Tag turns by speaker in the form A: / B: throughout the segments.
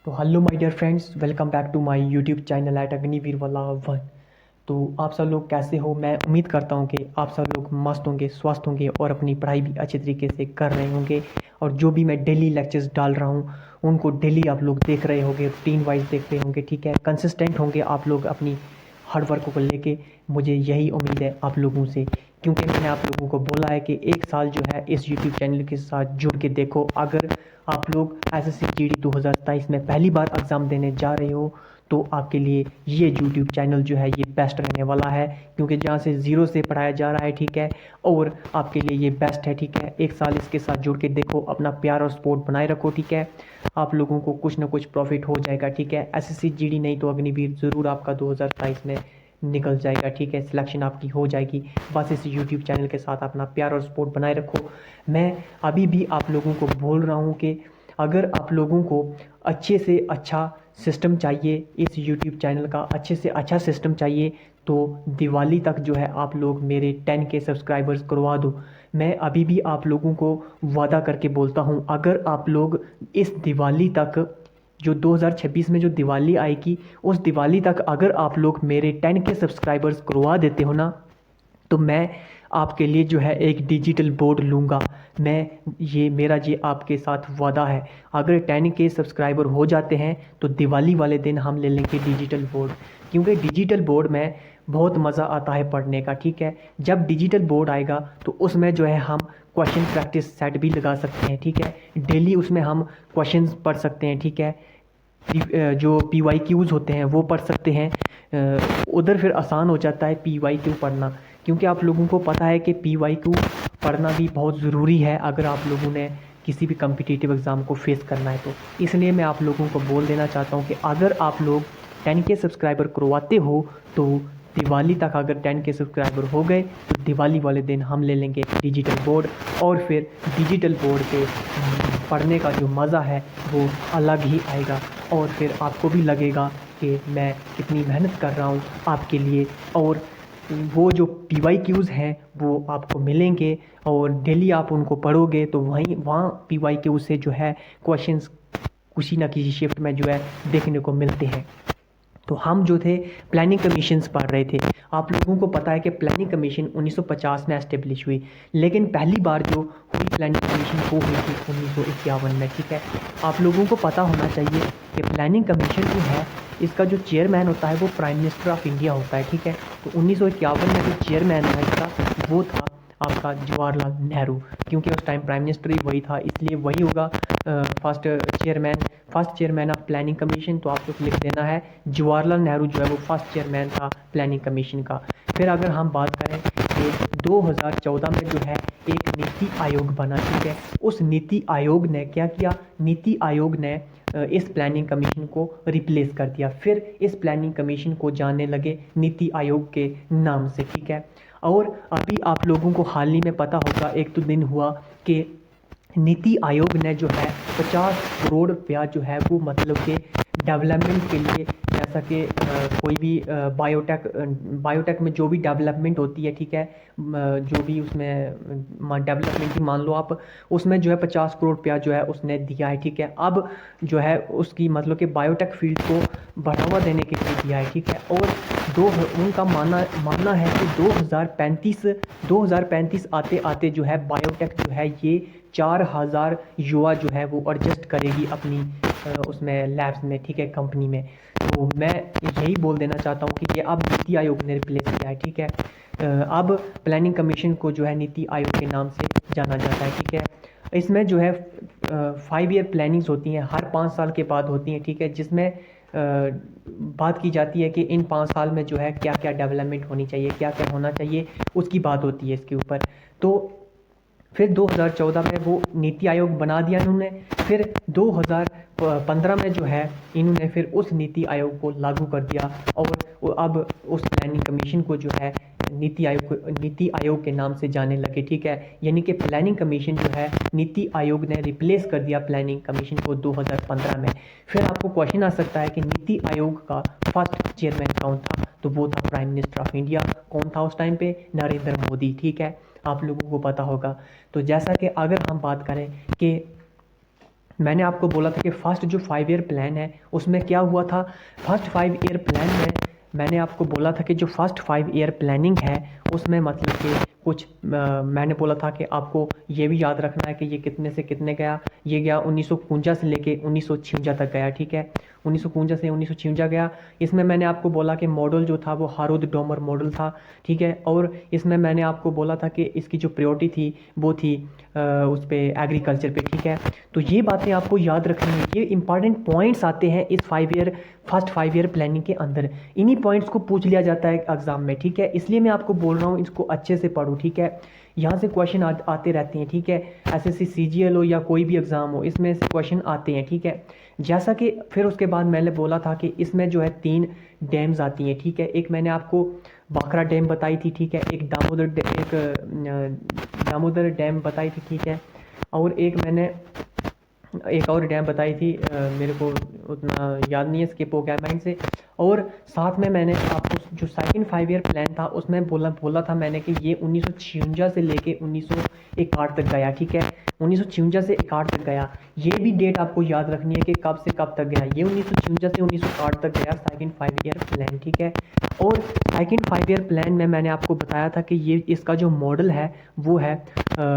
A: तो hello my dear friends, welcome back to my YouTube channel at Agniveer वाला one. तो आप सब लोग कैसे हो? मैं उम्मीद करता हूँ कि आप सब लोग मस्त होंगे, स्वस्थ होंगे और अपनी पढ़ाई भी अच्छे तरीके से कर रहे होंगे। और जो भी मैं डेली लेक्चर्स डाल रहा हूँ उनको डेली आप लोग देख रहे होंगे, रूटीन वाइज देख रहे होंगे, ठीक है। कंसिस्टेंट होंगे आप लोग अपनी हार्ड वर्क को लेके। मुझे यही उम्मीद है आप लोगों से, क्योंकि मैंने आप लोगों को बोला है कि एक साल जो है इस यूट्यूब चैनल के साथ जुड़ के देखो। अगर आप लोग एसएससी जीडी 2023 में पहली बार एग्ज़ाम देने जा रहे हो तो आपके लिए ये यूट्यूब चैनल जो है ये बेस्ट रहने वाला है, क्योंकि जहाँ से ज़ीरो से पढ़ाया जा रहा है, ठीक है। और आपके लिए ये बेस्ट है, ठीक है। एक साल इसके साथ जुड़ के देखो, अपना प्यार और सपोर्ट बनाए रखो, ठीक है। आप लोगों को कुछ ना कुछ प्रॉफिट हो जाएगा, ठीक है। एसएससी जीडी नहीं तो अग्निवीर ज़रूर आपका 2023 में निकल जाएगा, ठीक है। सिलेक्शन आपकी हो जाएगी। बस इस यूट्यूब चैनल के साथ अपना प्यार और सपोर्ट बनाए रखो। मैं अभी भी आप लोगों को बोल रहा हूँ कि अगर आप लोगों को अच्छे से अच्छा सिस्टम चाहिए, इस यूट्यूब चैनल का अच्छे से अच्छा सिस्टम चाहिए, तो दिवाली तक जो है आप लोग मेरे 10K सब्सक्राइबर्स करवा दो। मैं अभी भी आप लोगों को वादा करके बोलता हूँ, अगर आप लोग इस दिवाली तक, जो 2026 में जो दिवाली आएगी, उस दिवाली तक अगर आप लोग मेरे 10K सब्सक्राइबर्स करवा देते हो ना, तो मैं आपके लिए जो है एक डिजिटल बोर्ड लूँगा। मैं ये मेरा ये आपके साथ वादा है। अगर 10K सब्सक्राइबर हो जाते हैं तो दिवाली वाले दिन हम ले लेंगे डिजिटल बोर्ड, क्योंकि डिजिटल बोर्ड में बहुत मज़ा आता है पढ़ने का, ठीक है। जब डिजिटल बोर्ड आएगा तो उसमें जो है हम क्वेश्चन प्रैक्टिस सेट भी लगा सकते हैं, ठीक है। डेली उसमें हम क्वेश्चंस पढ़ सकते हैं, ठीक है। जो PYQs होते हैं वो पढ़ सकते हैं। उधर फिर आसान हो जाता है PYQ पढ़ना, क्योंकि आप लोगों को पता है कि PYQ पढ़ना भी बहुत ज़रूरी है अगर आप लोगों ने किसी भी कम्पिटिटिव एग्ज़ाम को फेस करना है तो। इसलिए मैं आप लोगों को बोल देना चाहता हूँ कि अगर आप लोग 10K सब्सक्राइबर करवाते हो तो दिवाली तक अगर 10K सब्सक्राइबर हो गए तो दिवाली वाले दिन हम ले लेंगे डिजिटल बोर्ड। और फिर डिजिटल बोर्ड पे पढ़ने का जो मज़ा है वो अलग ही आएगा। और फिर आपको भी लगेगा कि मैं कितनी मेहनत कर रहा हूँ आपके लिए। और वो जो PYQs हैं वो आपको मिलेंगे और डेली आप उनको पढ़ोगे तो वहीं वहाँ PYQ से जो है क्वेश्चंस किसी ना किसी शिफ्ट में जो है देखने को मिलते हैं। तो हम जो थे प्लानिंग कमीशंस पढ़ रहे थे। आप लोगों को पता है कि प्लानिंग कमीशन 1950 में एस्टेब्लिश हुई, लेकिन पहली बार जो हुई प्लानिंग कमीशन वो हुई थी 1951 में, ठीक है। आप लोगों को पता होना चाहिए कि प्लानिंग कमीशन जो है इसका जो चेयरमैन होता है वो प्राइम मिनिस्टर ऑफ इंडिया होता है, ठीक है। तो 1951 में जो चेयरमैन था इसका वो था आपका जवाहरलाल नेहरू, क्योंकि उस टाइम प्राइम मिनिस्टर ही वही था, इसलिए वही होगा first chairman of planning commission. तो आप लोग लिख देना है जवाहरलाल नेहरू जो है वो फर्स्ट चेयरमैन था प्लानिंग कमीशन का। फिर अगर हम बात करें कि 2014 में जो है एक नीति आयोग बना, ठीक है। उस नीति आयोग ने क्या किया? नीति आयोग ने इस प्लानिंग कमीशन को रिप्लेस कर दिया। फिर इस प्लानिंग कमीशन को जानने लगे नीति आयोग के नाम से, ठीक है। और अभी आप लोगों को हाल ही में पता होगा, एक तो दिन हुआ कि नीति आयोग ने जो है 50 करोड़ रुपया जो है वो मतलब कि डेवलपमेंट के लिए, जैसा कि कोई भी बायोटेक में जो भी डेवलपमेंट होती है, ठीक है। जो भी उसमें डेवलपमेंट की मान लो आप, उसमें जो है 50 करोड़ रुपया जो है उसने दिया है, ठीक है। अब जो है उसकी मतलब कि बायोटेक फील्ड को बढ़ावा देने के लिए दिया है, ठीक है। और उनका मानना है कि 2035 आते आते जो है बायोटेक जो है ये 4000 युवा जो है वो एडजस्ट करेगी अपनी उसमें लैब्स में, ठीक है, कंपनी में। तो मैं यही बोल देना चाहता हूँ कि ये अब नीति आयोग ने रिप्लेस किया है, ठीक है। अब प्लानिंग कमीशन को जो है नीति आयोग के नाम से जाना जाता है, ठीक है। इसमें जो है 5 ईयर प्लानिंग्स होती हैं, हर 5 साल के बाद होती हैं, ठीक है। जिसमें बात की जाती है कि इन 5 साल में जो है क्या क्या डेवलपमेंट होनी चाहिए, क्या क्या होना चाहिए, उसकी बात होती है इसके ऊपर। तो फिर 2014 में वो नीति आयोग बना दिया इन्होंने। फिर 2015 में जो है इन्होंने फिर उस नीति आयोग को लागू कर दिया और अब उस प्लानिंग कमीशन को जो है नीति आयोग के नाम से जाने लगे, ठीक है। यानी कि प्लानिंग कमीशन जो है नीति आयोग ने रिप्लेस कर दिया प्लानिंग कमीशन को 2015 में। फिर आपको क्वेश्चन आ सकता है कि नीति आयोग का फर्स्ट चेयरमैन कौन था? तो वो था प्राइम मिनिस्टर ऑफ इंडिया। कौन था उस टाइम पे? नरेंद्र मोदी, ठीक है। आप लोगों को पता होगा। तो जैसा कि अगर हम बात करें कि मैंने आपको बोला था कि फर्स्ट जो 5 ईयर प्लान है उसमें क्या हुआ था। फर्स्ट 5 ईयर प्लान में मैंने आपको बोला था कि जो फर्स्ट 5 ईयर प्लानिंग है उसमें मतलब कि कुछ मैंने बोला था कि आपको ये भी याद रखना है कि ये कितने से कितने गया। ये गया 1951 से लेके 1956 तक गया, ठीक है। 1951 से 1956 गया। इसमें मैंने आपको बोला कि मॉडल जो था वो हारोद डोमर मॉडल था, ठीक है। और इसमें मैंने आपको बोला था कि इसकी जो प्रायोरिटी थी वो थी उस पे एग्रीकल्चर पे, ठीक है। तो ये बातें आपको याद रखनी है। ये इंपॉर्टेंट पॉइंट्स आते हैं इस फर्स्ट 5 ईयर प्लानिंग के अंदर। इन्हीं पॉइंट्स को पूछ लिया जाता है एग्जाम में, ठीक है। इसलिए मैं आपको बोल रहा हूँ इसको अच्छे से पढ़ो, ठीक है। यहाँ से क्वेश्चन आते रहते हैं, ठीक है। एसएससी सीजीएल हो या कोई भी एग्ज़ाम हो, इसमें से क्वेश्चन आते हैं, ठीक है। जैसा कि फिर उसके बाद मैंने बोला था कि इसमें जो है 3 डैम्स आती हैं, ठीक है। एक मैंने आपको भाखड़ा डैम बताई थी, ठीक है। एक दामोदर डैम बताई थी, ठीक है। और एक मैंने एक और डैम बताई थी, मेरे को उतना याद नहीं है, स्किप हो गया माइंड से। और साथ में मैंने आपको जो सेकंड 5 ईयर प्लान था उसमें बोला था मैंने कि ये 1956 से लेके 1961 तक गया, ठीक है। 1956 से 61 तक गया। ये भी डेट आपको याद रखनी है कि कब से कब तक गया। ये 1956 से 1961 तक गया सेकंड 5 ईयर प्लान, ठीक है। और सेकंड 5 ईयर प्लान में मैंने आपको बताया था कि ये इसका जो मॉडल है वो है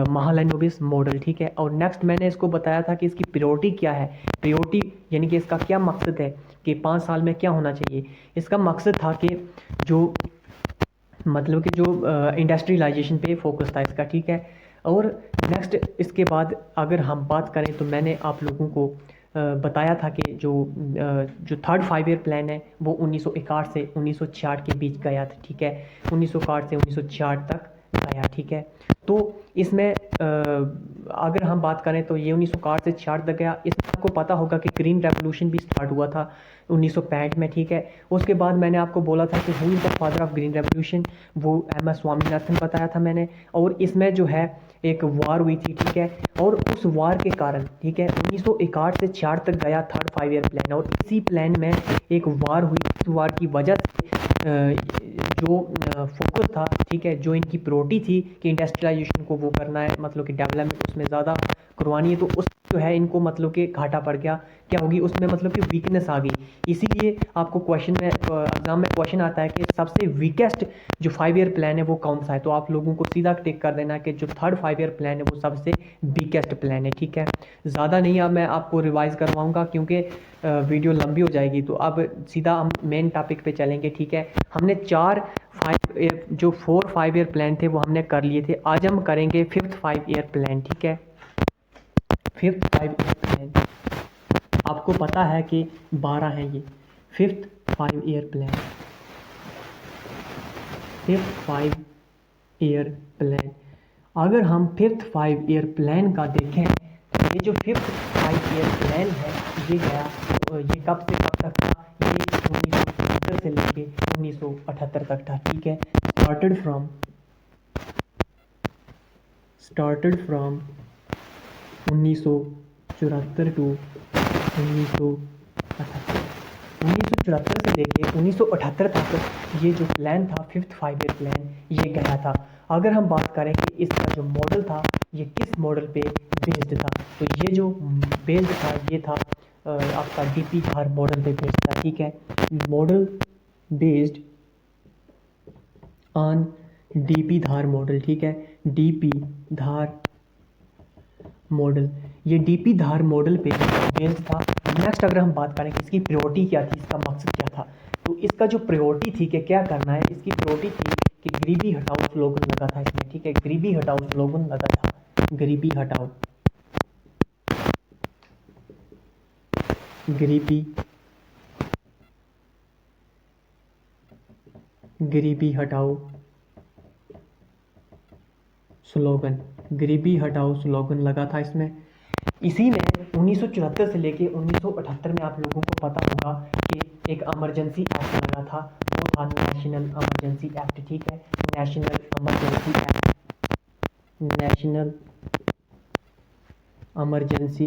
A: महालनोबिस मॉडल, ठीक है। और नेक्स्ट मैंने इसको बताया था कि इसकी प्रायोरिटी क्या है। प्रायोरिटी यानी कि इसका क्या मकसद है कि 5 साल में क्या होना चाहिए। इसका मकसद था कि जो मतलब कि जो इंडस्ट्रियलाइजेशन पे फोकस था इसका, ठीक है। और नेक्स्ट इसके बाद अगर हम बात करें तो मैंने आप लोगों को बताया था कि जो थर्ड 5 ईयर प्लान है वो 1961 से 1966 के बीच गया था, ठीक है। 1961 से 1966 तक गया, ठीक है। तो इसमें अगर हम बात करें तो ये 1961 से 66 तक गया। इसमें आपको पता होगा कि ग्रीन रेवोल्यूशन भी स्टार्ट हुआ था 1965 में, ठीक है। उसके बाद मैंने आपको बोला था कि who is the father of green revolution, वो एम एस स्वामीनाथन बताया था मैंने। और इसमें जो है एक वार हुई थी, ठीक है। और उस वार के कारण, ठीक है, 1961 से 66 तक गया थर्ड 5 ईयर प्लान। और इसी प्लान में एक वार हुई। इस वार की वजह से जो फोकस था, ठीक है, जो इनकी प्रायोरिटी थी कि इंडस्ट्रियलाइजेशन को वो करना है, मतलब कि डेवलपमेंट उसमें ज़्यादा करवानी है, तो उस जो है इनको मतलब कि घाटा पड़ गया। क्या होगी उसमें, मतलब कि वीकनेस आ गई। इसीलिए आपको क्वेश्चन में एग्जाम में क्वेश्चन आता है कि सबसे वीकेस्ट जो 5 ईयर प्लान है वो कौन सा है। तो आप लोगों को सीधा टिक कर देना कि जो थर्ड 5 ईयर प्लान है वो सबसे वीकेस्ट प्लान है, ठीक है। ज़्यादा नहीं अब मैं आपको रिवाइज करवाऊंगा क्योंकि वीडियो लंबी हो जाएगी। तो अब सीधा हम मेन टॉपिक पे चलेंगे, ठीक है। हमने 4 5 ईयर प्लान थे वो हमने कर लिए थे। आज हम करेंगे फिफ्थ 5 ईयर प्लान, ठीक है। फिफ्थ 5 ईयर प्लान आपको पता है कि 12 है ये fifth 5 year plan. Fifth 5 year plan अगर हम फिफ्थ 5 ईयर प्लान का देखें तो ये जो फिफ्थ 5 ईयर प्लान है ये गया, ये कब से कब तक था। ये 1970 से लेके 1978 तक था, ठीक है। Started from 1974 to 1978। 1974 से लेके 1978 तक ये जो प्लान था फिफ्थ 5 ईयर प्लान ये गया था। अगर हम बात करें कि इसका जो मॉडल था ये किस मॉडल पे बेस्ड था, तो ये जो बेस्ड था ये था आपका डीपी धार मॉडल पे बेस्ड था, ठीक है। Model based on DP Dhar model, ठीक है। डीपी धार मॉडल, ये डीपी धार मॉडल पे बेस्ड था। नेक्स्ट अगर हम बात करें कि इसकी प्रायोरिटी क्या थी, इसका मकसद क्या था, तो इसका जो प्रायोरिटी थी कि क्या करना है, इसकी प्रायोरिटी थी कि गरीबी हटाओ स्लोगन लगा था इसमें, ठीक है। गरीबी हटाओ स्लोगन लगा था। गरीबी हटाओ, गरीबी हटाओ स्लोगन, गरीबी हटाओ स्लोगन लगा था इसमें। इसी में 1974 से लेके 1978 में आप लोगों को पता होगा कि एक इमरजेंसी एक्ट लगा था, वो था नेशनल इमरजेंसी एक्ट, ठीक है। National emergency act, national emergency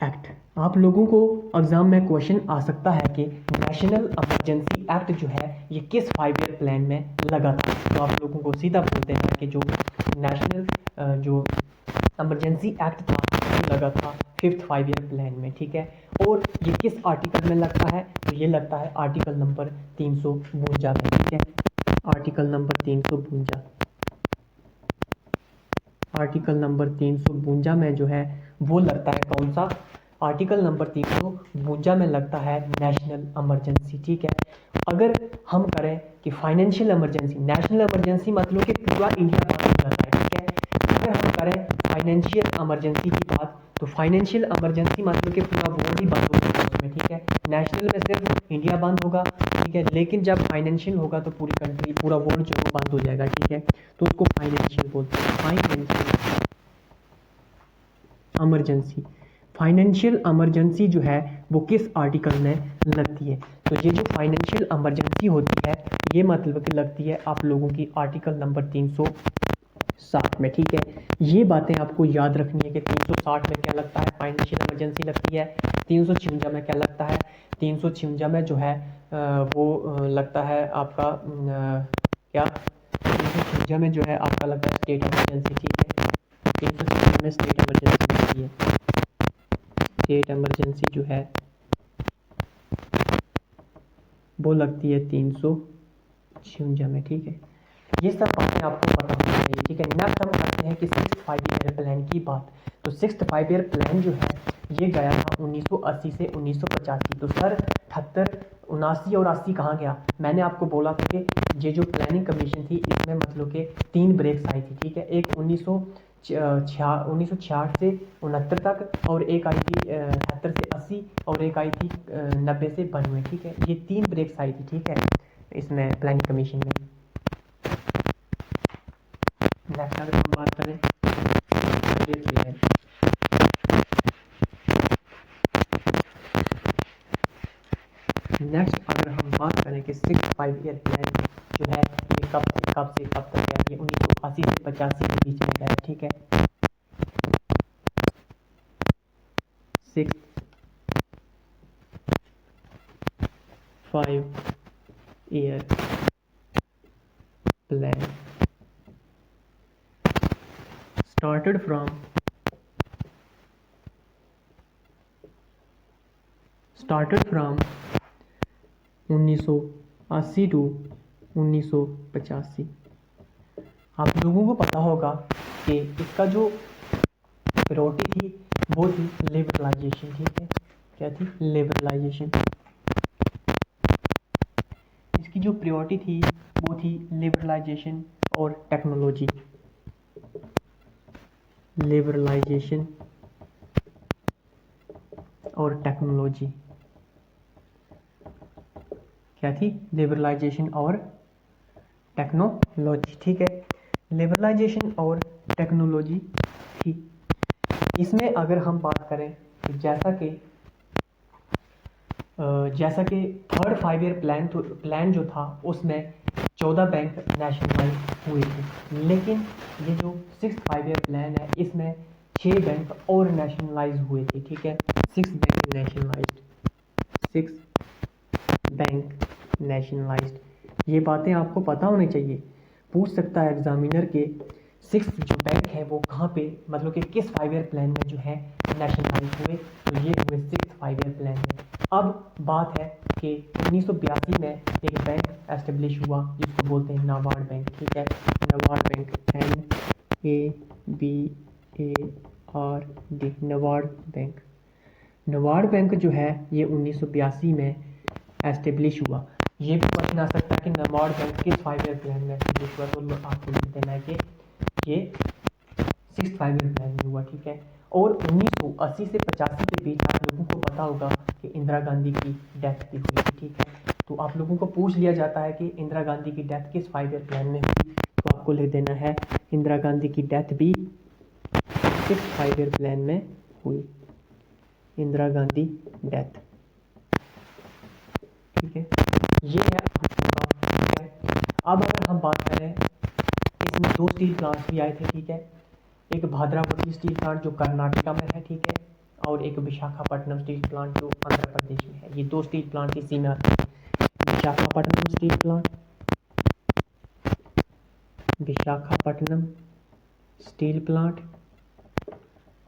A: act. आप लोगों को एग्जाम में क्वेश्चन आ सकता है कि नेशनल इमरजेंसी एक्ट जो है ये किस 5 ईयर प्लान में लगा था। तो आप लोगों को सीधा बोलते हैं कि जो नेशनल जो इमरजेंसी एक्ट था वो लगा था 5th 5 ईयर प्लान में, ठीक है। और ये किस आर्टिकल में लगता है, तो ये लगता है आर्टिकल नंबर 352 में, ठीक है। आर्टिकल नंबर 352, आर्टिकल नंबर 352 में जो है वो लगता है कौन सा, आर्टिकल नंबर 352 में लगता है नेशनल इमरजेंसी, ठीक है। अगर हम करें कि फाइनेंशियल इमरजेंसी, नेशनल इमरजेंसी मतलब कि पूरा इंडिया बंद हो जाता है, ठीक है। अगर हम करें फाइनेंशियल इमरजेंसी की बात, तो फाइनेंशियल इमरजेंसी मतलब कि पूरा वर्ल्ड ही बंद हो जाएगा उसमें, ठीक है। नेशनल में सिर्फ इंडिया बंद होगा, ठीक है, लेकिन जब फाइनेंशियल होगा तो पूरी कंट्री, पूरा वर्ल्ड जो है बंद हो जाएगा, ठीक है। तो उसको फाइनेंशियल बोलते हैं, फाइनेंशियल इमरजेंसी। फाइनेंशियल इमरजेंसी जो है वो किस आर्टिकल में लगती है, तो ये जो फाइनेंशियल इमरजेंसी होती है ये मतलब कि लगती है आप लोगों की आर्टिकल नंबर 360 में, ठीक है। ये बातें आपको याद रखनी है कि 360 में क्या लगता है, फाइनेंशियल इमरजेंसी लगती है। 356 में क्या लगता है, 356 में जो है वो लगता है आपका क्या, 356 में जो है आपका लगता है स्टेट इमरजेंसी, ठीक है। 356 में स्टेट इमरजेंसी लगती है, स्टेट इमरजेंसी जो है वो लगती है 356 में, ठीक है। ये सब बातें आपको पता होनी चाहिए, ठीक है। नेक्स्ट हम करते हैं कि 6th 5 ईयर प्लान की बात। तो 6th 5 ईयर प्लान जो है ये गया था 1980 से 1985। तो सर 78, 79 और 80 कहाँ गया, मैंने आपको बोला था कि ये जो प्लानिंग कमीशन थी इसमें मतलब कि 3 ब्रेक्स आई थी, ठीक है। एक 1966 से 69 तक, और एक आई थी 78 से 80, और एक आई थी 90 से 92, ठीक है। ये 3 ब्रेक्स आई थी, ठीक है, इसमें प्लानिंग कमीशन में। नेक्स्ट अगर हम बात करें नेक्स्ट अगर हम बात करें कि 6th 5 ईयर प्लान जो है ये कब से कब तक है, ये 1980 से 85 के बीच में है, ठीक है। 6th 5 year plan started from 1980 to 1985। आप लोगों को पता होगा कि इसका जो प्रायोरिटी थी वो थी लिबरलाइजेशन, ठीक है। क्या थी, लिबरलाइजेशन। इसकी जो प्रायोरिटी थी वो थी लिबरलाइजेशन और टेक्नोलॉजी, लिबरलाइजेशन और टेक्नोलॉजी। क्या थी, लिबरलाइजेशन और टेक्नोलॉजी, ठीक है। लिबरलाइजेशन और टेक्नोलॉजी थी। इसमें अगर हम बात करें तो जैसा कि 3rd 5 ईयर प्लान जो था उसमें 14 बैंक नेशनलाइज हुए थे, लेकिन ये जो 6th 5 ईयर प्लान है इसमें 6 बैंक और नेशनलाइज हुए थे, ठीक है। 6 बैंक नेशनलाइज्ड, 6 बैंक नेशनलाइज्ड। ये बातें आपको पता होनी चाहिए, पूछ सकता है एग्जामिनर के 6 जो बैंक है वो कहाँ पे, मतलब कि किस 5 ईयर प्लान में जो है नेशनलाइज हुए, तो ये हुए 6th 5 ईयर प्लान में। अब बात है कि 1982 में एक बैंक एस्टेब्लिश हुआ जिसको बोलते हैं नाबार्ड बैंक, ठीक है। NABARD bank, NABARD, NABARD bank. NABARD bank जो है ये 1982 में एस्टेब्लिश हुआ। ये भी क्वेश्चन आ सकता है कि नाबार्ड बैंक किस 5 ईयर प्लान में एस्टेब्लिश हुआ, तो आपको लिख देना है कि ये 6th 5 ईयर प्लान में हुआ, ठीक है। और 1980 से 85 के बीच आप लोगों को पता होगा कि इंदिरा गांधी की डेथ भी हुई थी, ठीक है। तो आप लोगों को पूछ लिया जाता है कि इंदिरा गांधी की डेथ किस 5 ईयर प्लान में हुई, तो आपको लिख देना है इंदिरा गांधी की डेथ भी 6th 5 ईयर प्लान में हुई, इंदिरा गांधी डेथ, ठीक है। ये है आपका, ठीक है। अब अगर हम बात करें इसमें 2 स्टील प्लांट्स भी आए थे, ठीक है। एक भद्रावती स्टील प्लांट जो कर्नाटका में है, ठीक है, और एक विशाखापट्टनम स्टील प्लांट जो आंध्र प्रदेश में है। ये 2 स्टील प्लांट इसी में आते हैं, Visakhapatnam steel plant, Visakhapatnam steel plant,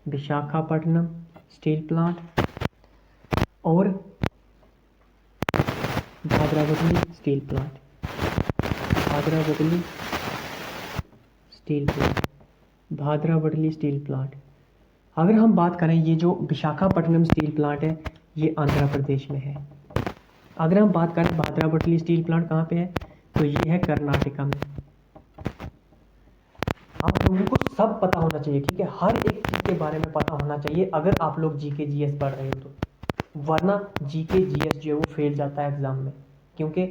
A: Visakhapatnam steel plant और Bhadravati steel plant, Bhadravati steel plant, Bhadravati steel plant. अगर हम बात करें, ये जो विशाखापट्टनम स्टील प्लांट है ये आंध्र प्रदेश में है। अगर हम बात करें भाद्रावती स्टील प्लांट कहाँ पे है, तो ये है कर्नाटका में। आप लोगों को सब पता होना चाहिए, ठीक है, हर एक चीज़ के बारे में पता होना चाहिए अगर आप लोग जीके जीएस पढ़ रहे हो तो, वरना जीके जीएस जो है वो फेल जाता है एग्ज़ाम में, क्योंकि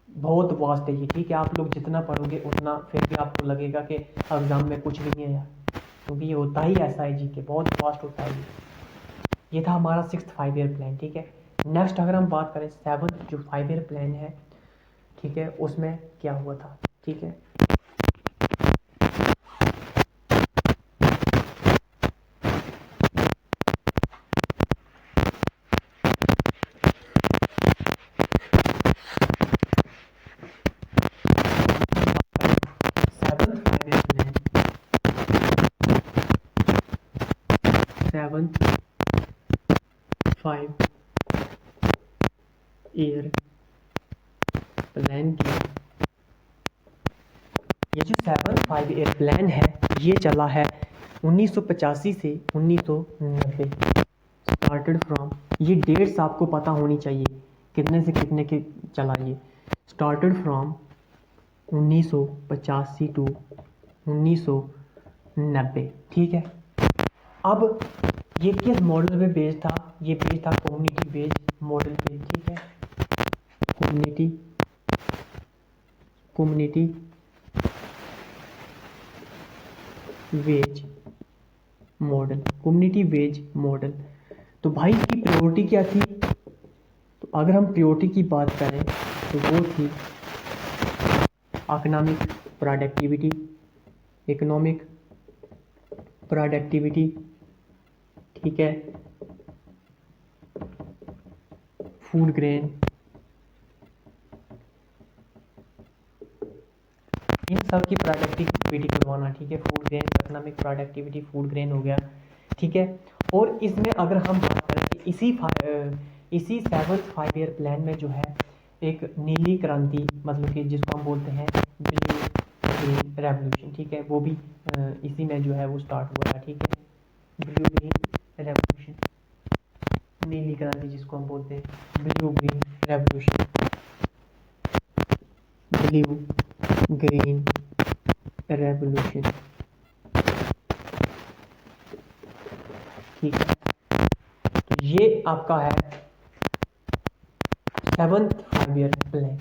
A: बहुत वास्ट है ये, ठीक है। आप लोग जितना पढ़ोगे उतना फिर भी आपको लगेगा कि एग्ज़ाम में कुछ नहीं है यार, क्योंकि ये होता ही ऐसा है, जीके बहुत वास्ट होता है ये था हमारा 6th 5 ईयर प्लान, ठीक है। नेक्स्ट अगर हम बात करें 7th जो 5 ईयर प्लान है, ठीक है, उसमें क्या हुआ था, ठीक है। सेवंथ 5 ईयर प्लान की, ये जो 7th 5 ईयर प्लान है ये चला है 1985 से 1990। स्टार्टेड फ्रॉम, ये डेट्स आपको पता होनी चाहिए कितने से कितने के चला ये। स्टार्टेड फ्रॉम 1985 टू 1990, ठीक है। अब ये किस मॉडल पे बेस्ड था, ये बेस्ड था कम्युनिटी बेस्ड मॉडल पे, ठीक है। Community wage model, community wage model. तो भाई इसकी प्रायोरिटी क्या थी, तो अगर हम प्रायोरिटी की बात करें तो वो थी इकोनॉमिक प्रोडक्टिविटी, ठीक है, फूड ग्रेन, इन सब की प्रोडक्टिविटी करवाना, ठीक है। Food grain, economic productivity, food grain हो गया, ठीक है। और इसमें अगर हम बात करें कि इसी 7th 5 ईयर प्लान में जो है एक नीली क्रांति, मतलब कि जिसको हम बोलते हैं ब्लू ग्रीन रेवोल्यूशन, ठीक है, वो भी इसी में जो है वो स्टार्ट हुआ था, ठीक है। ब्लू ग्रीन रेवोल्यूशन, नीली क्रांति जिसको हम बोलते हैं blue green revolution, blue green revolution, ठीक है। तो ये आपका है 7th 5 ईयर प्लान।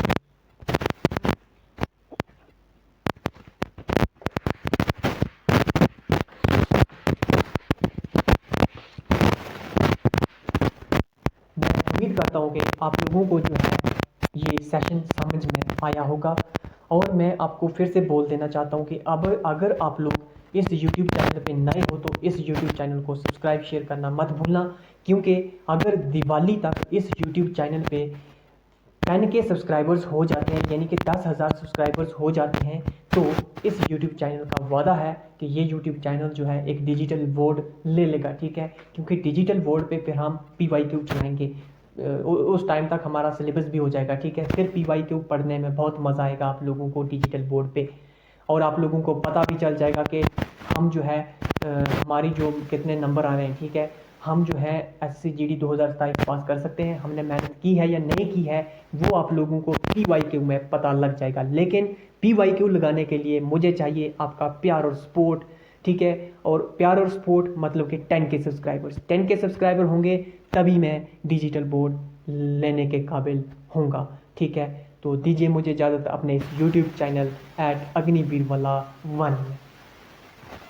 A: मैं उम्मीद करता हूँ कि आप लोगों को जो है ये सेशन समझ में आया होगा, और मैं आपको फिर से बोल देना चाहता हूँ कि अब अगर आप लोग इस YouTube चैनल पे नए हो तो इस YouTube चैनल को सब्सक्राइब शेयर करना मत भूलना, क्योंकि अगर दिवाली तक इस YouTube चैनल पे 10K सब्सक्राइबर्स हो जाते हैं, यानी कि 10,000 सब्सक्राइबर्स हो जाते हैं, तो इस YouTube चैनल का वादा है कि ये YouTube चैनल जो है एक डिजिटल बोर्ड ले लेगा, ठीक है। क्योंकि डिजिटल बोर्ड पे फिर हम PYQ चलाएंगे, उस टाइम तक हमारा सिलेबस भी हो जाएगा, ठीक है। फिर PYQ पढ़ने में बहुत मज़ा आएगा आप लोगों को डिजिटल बोर्ड पे, और आप लोगों को पता भी चल जाएगा कि हम जो है हमारी जो कितने नंबर आ रहे हैं, ठीक है। हम जो है SCGD 2027 पास कर सकते हैं, हमने मेहनत की है या नहीं की है वो आप लोगों को PYQ में पता लग जाएगा। लेकिन PYQ लगाने के लिए मुझे चाहिए आपका प्यार और सपोर्ट, ठीक है। और प्यार और सपोर्ट मतलब कि 10K सब्सक्राइबर्स, 10K सब्सक्राइबर होंगे तभी मैं डिजिटल बोर्ड लेने के काबिल होऊंगा, ठीक है। तो दीजिए मुझे इजाज़त अपने इस YouTube चैनल @अग्निवीरवाला 1 में।